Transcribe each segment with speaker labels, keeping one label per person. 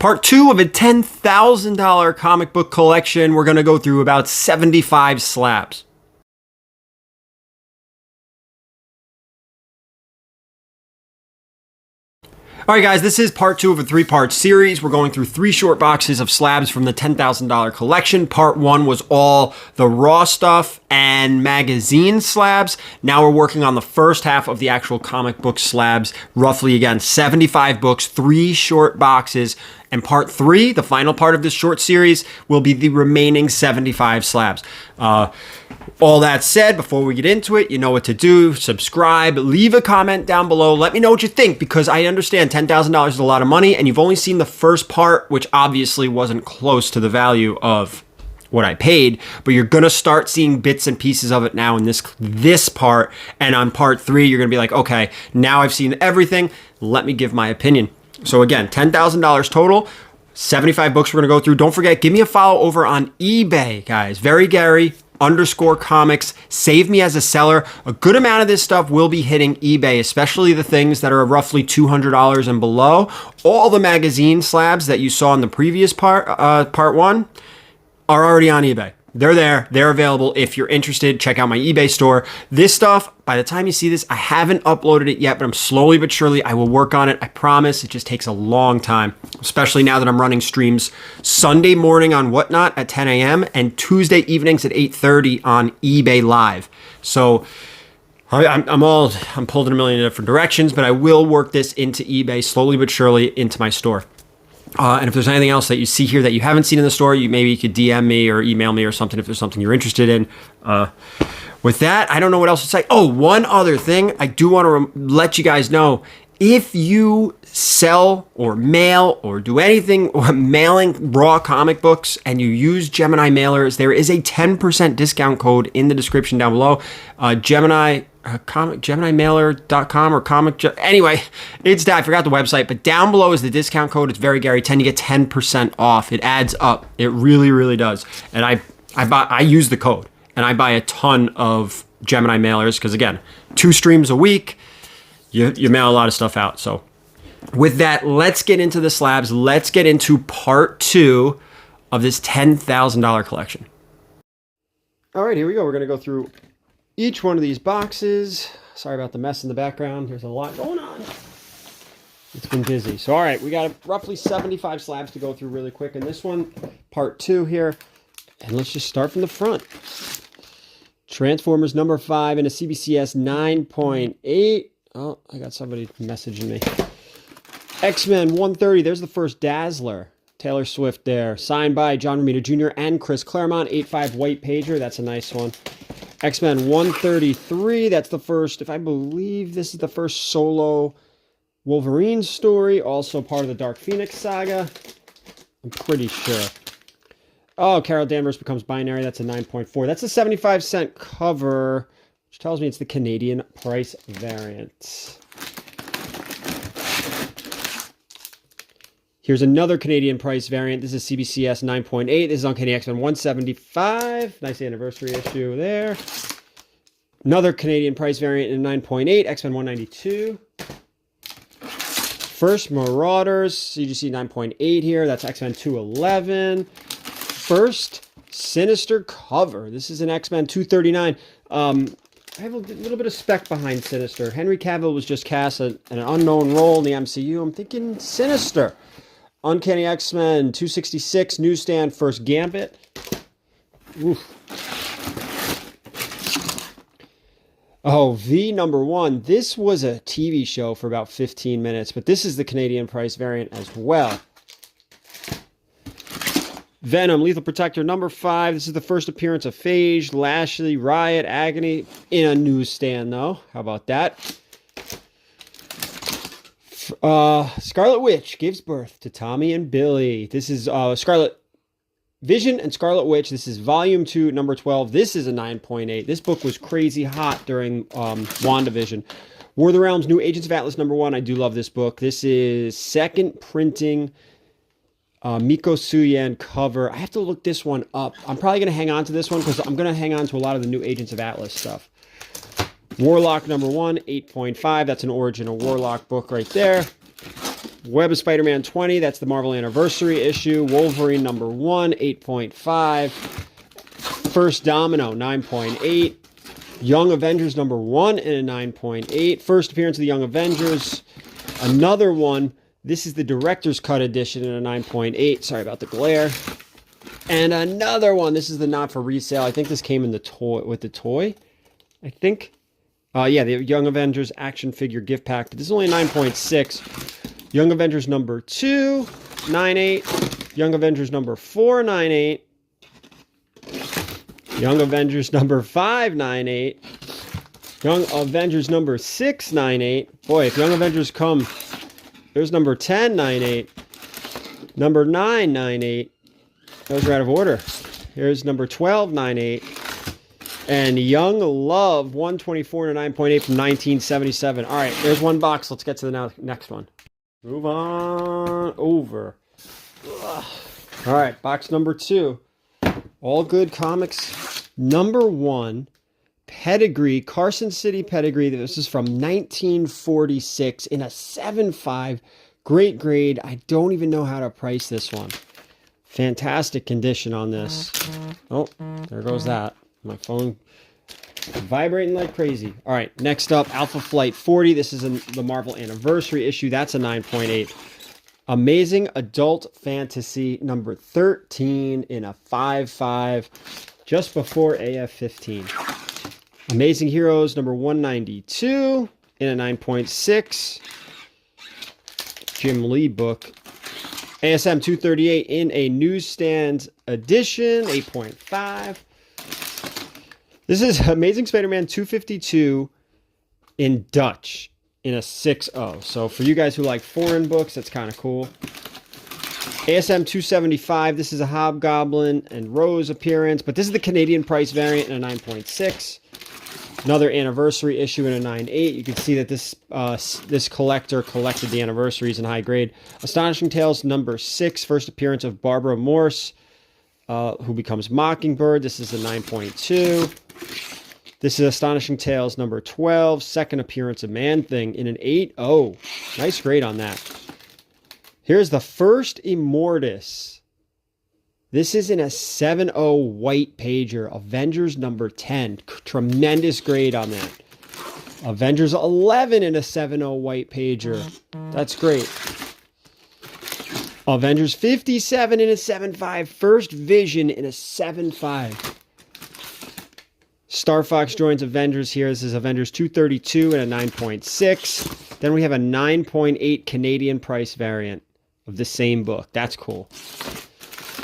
Speaker 1: Part 2 of a $10,000 comic book collection. We're going to go through about 75 slabs. Alright guys, this is part 2 of a 3-part series. We're going through 3 short boxes of slabs from the $10,000 collection. Part 1 was all the raw stuff and magazine slabs. Now we're working on the first half of the actual comic book slabs. Roughly, again, 75 books, 3 short boxes. And part 3, the final part of this short series, will be the remaining 75 slabs. All that said, before we get into it, you know what to do. Subscribe, leave a comment down below. Let me know what you think, because I understand $10,000 is a lot of money, and you've only seen the first part, which obviously wasn't close to the value of what I paid, but you're going to start seeing bits and pieces of it now in this part, and on part 3, you're going to be like, okay, now I've seen everything. Let me give my opinion. So again, $10,000 total, 75 books we're going to go through. Don't forget, give me a follow over on eBay, guys. @VeryGary_comics. Save me as a seller. A good amount of this stuff will be hitting eBay, especially the things that are roughly $200 and below. All the magazine slabs that you saw in the previous part 1, are already on eBay. They're there. They're available. If you're interested, check out my eBay store. This stuff, by the time you see this, I haven't uploaded it yet, but I'm slowly but surely, I will work on it. I promise. It just takes a long time, especially now that I'm running streams Sunday morning on Whatnot at 10 a.m. and Tuesday evenings at 8:30 on eBay Live. So I'm pulled in a million different directions, but I will work this into eBay slowly but surely into my store. And if there's anything else that you see here that you haven't seen in the store, maybe you could DM me or email me or something if there's something you're interested in. With that, I don't know what else to say. Oh, one other thing. I do want to let you guys know, if you sell or mail or do anything or mailing raw comic books and you use Gemini mailers, there is a 10% discount code in the description down below. GeminiMailer.com or anyway, it's that. I forgot the website, but down below is the discount code. It's VeryGary10. You get 10% off. It adds up. It really, really does. And I use the code, and I buy a ton of Gemini mailers because, again, 2 streams a week, you mail a lot of stuff out. So with that, let's get into the slabs. Let's get into part 2 of this $10,000 collection. All right, here we go. We're going to go through each one of these boxes. Sorry about the mess in the background. There's a lot going on. It's been busy. So, all right, we got roughly 75 slabs to go through really quick in this one, part 2 here. And let's just start from the front. Transformers number 5 in a CBCS 9.8. Oh, I got somebody messaging me. X-Men 130. There's the first Dazzler. Taylor Swift there. Signed by John Romita Jr. and Chris Claremont. 8.5 white pager. That's a nice one. X-Men 133, that's the first, if I believe this is the first solo Wolverine story, also part of the Dark Phoenix saga. I'm pretty sure. Oh, Carol Danvers becomes binary, that's a 9.4. That's a 75-cent cover, which tells me it's the Canadian price variant. Here's another Canadian price variant. This is CBCS 9.8. This is Uncanny X-Men 175. Nice anniversary issue there. Another Canadian price variant in 9.8. X-Men 192. First Marauders. CGC 9.8 here. That's X-Men 211. First Sinister cover. This is an X-Men 239. I have a little bit of spec behind Sinister. Henry Cavill was just cast an unknown role in the MCU. I'm thinking Sinister. Uncanny X-Men 266, newsstand, first Gambit. Oof. Oh, V number 1. This was a TV show for about 15 minutes, but this is the Canadian price variant as well. Venom, Lethal Protector number 5. This is the first appearance of Phage, Lashley, Riot, Agony in a newsstand, though. How about that? Scarlet Witch gives birth to Tommy and Billy. This is Scarlet Vision and Scarlet Witch. This is volume 2, number 12. This is a 9.8. This book was crazy hot during WandaVision. War of the Realms, New Agents of Atlas, number 1. I do love this book. This is second printing Miko Suyan cover. I have to look this one up. I'm probably going to hang on to this one because I'm going to hang on to a lot of the New Agents of Atlas stuff. Warlock number 1, 8.5. That's an Origin of Warlock book right there. Web of Spider-Man 20, that's the Marvel Anniversary issue. Wolverine number 1, 8.5. First Domino, 9.8. Young Avengers number 1 in a 9.8. First appearance of the Young Avengers. Another one. This is the Director's Cut edition in a 9.8. Sorry about the glare. And another one. This is the not for resale. I think this came in the toy with the toy. I think. Yeah, the Young Avengers action figure gift pack. But this is only a 9.6. Young Avengers number 2, 9.8. Young Avengers number 4, 9.8. Young Avengers number 5, 9.8. Young Avengers number 6, 9.8. Boy, if Young Avengers come, there's number 10, 9.8. Number 9, 9.8. Those are out of order. Here's number 12, 9.8. And Young Love, 124 and a 9.8 from 1977. All right, there's one box. Let's get to the next one. Move on over. Ugh. All right, box number 2. All Good Comics. Number 1, Pedigree, Carson City Pedigree. This is from 1946 in a 7.5. Great grade. I don't even know how to price this one. Fantastic condition on this. Oh, there goes that. My phone vibrating like crazy. All right, next up, Alpha Flight 40. This is the Marvel Anniversary issue. That's a 9.8. Amazing Adult Fantasy number 13 in a 5.5, just before AF15. Amazing Heroes number 192 in a 9.6. Jim Lee book. ASM 238 in a newsstand edition, 8.5. This is Amazing Spider-Man 252 in Dutch in a 6.0. So for you guys who like foreign books, that's kind of cool. ASM 275, this is a Hobgoblin and Rose appearance, but this is the Canadian price variant in a 9.6. Another anniversary issue in a 9.8. You can see that this collector collected the anniversaries in high grade. Astonishing Tales number 6, first appearance of Barbara Morse, who becomes Mockingbird. This is a 9.2. This is Astonishing Tales number 12, second appearance of Man-Thing in an 8.0. Nice grade on that. Here's the first Immortus. This is in a 7.0 white pager. Avengers number 10. Tremendous grade on that. Avengers 11 in a 7.0 white pager. That's great. Avengers 57 in a 7.5. First Vision in a 7.5. Star Fox joins Avengers here. This is Avengers 232 and a 9.6. Then we have a 9.8 Canadian price variant of the same book. That's cool.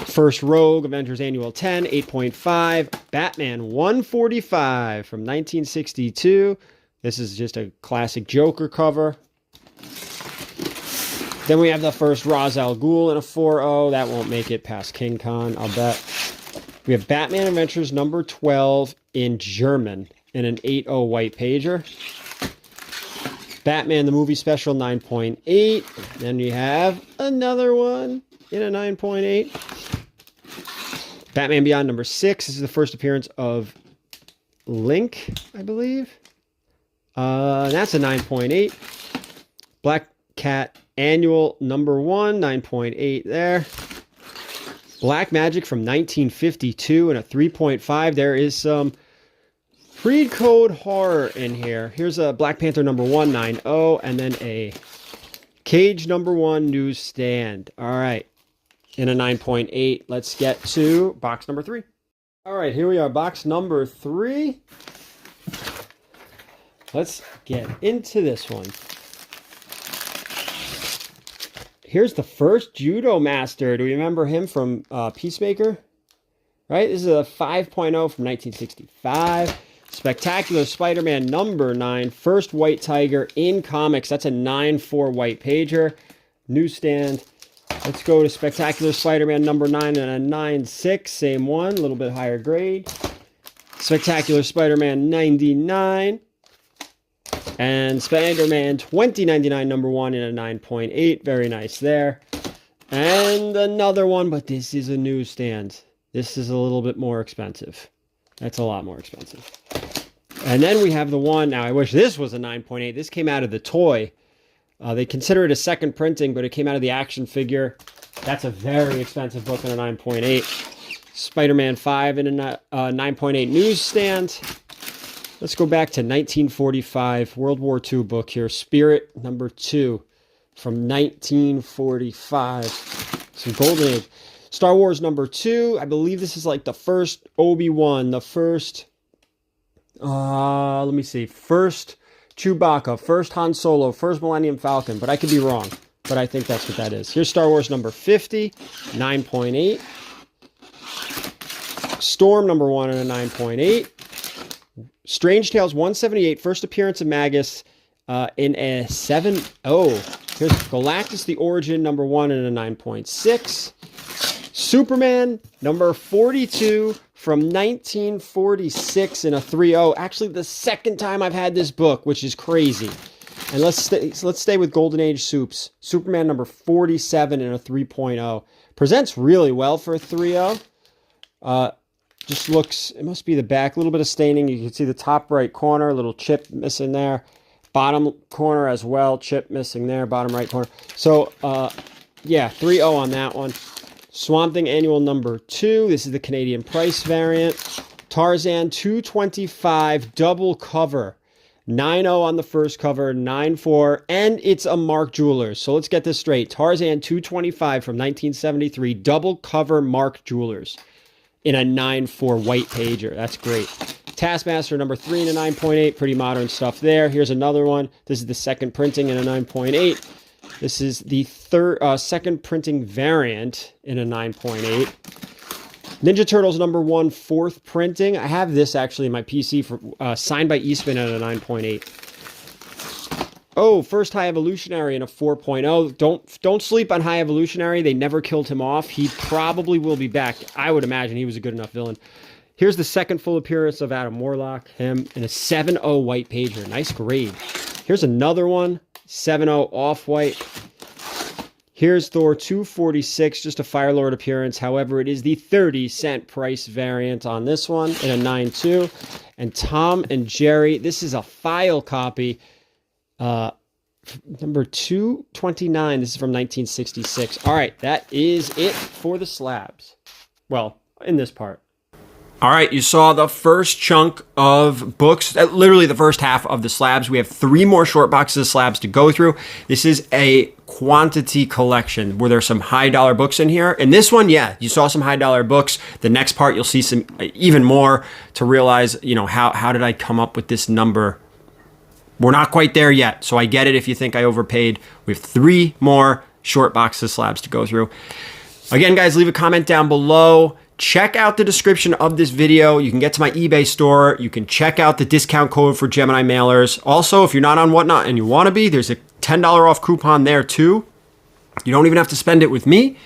Speaker 1: First Rogue, Avengers Annual 10, 8.5. Batman 145 from 1962. This is just a classic Joker cover. Then we have the first Ra's al Ghul in a 4.0. That won't make it past King Khan, I'll bet. We have Batman Adventures number 12 in German in an 8.0 white pager. Batman the Movie Special 9.8. Then we have another one in a 9.8. Batman Beyond number 6. This is the first appearance of Link, I believe. That's a 9.8. Black Cat Annual number 1, 9.8 there. Black Magic from 1952 and a 3.5. There is some pre-code horror in here. Here's a Black Panther number 1, 9.0, and then a Cage number 1 newsstand. All right, in a 9.8. Let's get to box number 3. All right, here we are, box number 3. Let's get into this one. Here's the first Judo Master. Do we remember him from Peacemaker? Right? This is a 5.0 from 1965. Spectacular Spider-Man number 9. First White Tiger in comics. That's a 9.4 white pager. Newsstand. Let's go to Spectacular Spider-Man number 9 and a 9.6. Same one. A little bit higher grade. Spectacular Spider-Man 99. And Spider-Man 2099 number 1 in a 9.8. Very nice there. And another one, but this is a newsstand. This is a little bit more expensive. That's a lot more expensive. And then we have the one, now I wish this was a 9.8. This came out of the toy. They consider it a second printing, but it came out of the action figure. That's a very expensive book on a 9.8. Spider-Man 5 in a 9.8 newsstand. Let's go back to 1945, World War II book here. Spirit number 2 from 1945. Some Golden Age. Star Wars number 2. I believe this is like the first Obi-Wan, the first, let me see, first Chewbacca, first Han Solo, first Millennium Falcon, but I could be wrong. But I think that's what that is. Here's Star Wars number 50, 9.8. Storm number 1 and a 9.8. Strange Tales 178, first appearance of Magus in a 7.0. Here's Galactus the Origin number 1 and a 9.6. Superman number 42 from 1946 in a 3.0. Actually, the second time I've had this book, which is crazy. And let's stay with Golden Age Soups. Superman number 47 in a 3.0. Presents really well for a 3.0. Just looks, it must be the back, a little bit of staining. You can see the top right corner, a little chip missing there. Bottom corner as well, chip missing there, bottom right corner. So, yeah, 3.0 on that one. Swamp Thing Annual number 2. This is the Canadian price variant. Tarzan 225 double cover. 9.0 on the first cover, 9.4, and it's a Mark Jewelers. So let's get this straight. Tarzan 225 from 1973, double cover Mark Jewelers in a 9.4 white pager. That's great. Taskmaster number 3 in a 9.8, pretty modern stuff there. Here's another one. This is the second printing in a 9.8. This is the second printing variant in a 9.8. Ninja Turtles number 1, fourth printing. I have this actually in my PC for signed by Eastman at a 9.8. Oh, first High Evolutionary in a 4.0. Don't sleep on High Evolutionary. They never killed him off. He probably will be back. I would imagine he was a good enough villain. Here's the second full appearance of Adam Warlock, him in a 7.0 white pager. Nice grade. Here's another one, 7.0 off-white. Here's Thor 246, just a Fire Lord appearance. However, it is the 30-cent price variant on this one in a 9.2. And Tom and Jerry, this is a file copy. Number 229. This is from 1966. All right, that is it for the slabs. Well, in this part. All right, you saw the first chunk of books, literally the first half of the slabs. We have 3 more short boxes of slabs to go through. This is a quantity collection where there's some high dollar books in here. And this one, yeah, you saw some high dollar books. The next part, you'll see some even more to realize, you know, how did I come up with this number? We're not quite there yet, so I get it if you think I overpaid. We have 3 more short boxes of slabs to go through. Again, guys, leave a comment down below. Check out the description of this video. You can get to my eBay store. You can check out the discount code for Gemini mailers. Also, if you're not on Whatnot and you want to be, there's a $10 off coupon there too. You don't even have to spend it with me.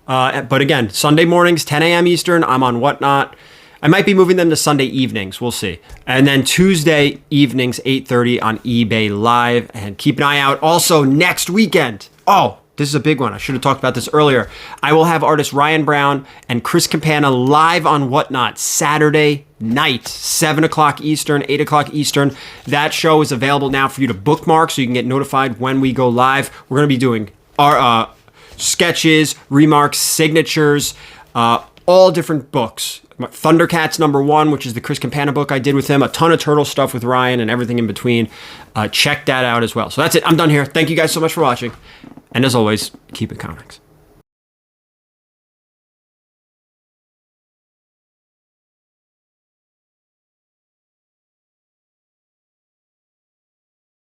Speaker 1: But again, Sunday mornings, 10 a.m. Eastern, I'm on Whatnot. I might be moving them to Sunday evenings. We'll see. And then Tuesday evenings, 8:30 on eBay Live. And keep an eye out. Also, next weekend. Oh, this is a big one. I should have talked about this earlier. I will have artists Ryan Brown and Chris Campana live on Whatnot Saturday night, 7 o'clock Eastern, 8 o'clock Eastern. That show is available now for you to bookmark so you can get notified when we go live. We're going to be doing our sketches, remarks, signatures, all different books. Thundercats number 1, which is the Chris Campana book I did with him. A ton of turtle stuff with Ryan and everything in between. Check that out as well. So that's it. I'm done here. Thank you guys so much for watching. And as always, keep it comics.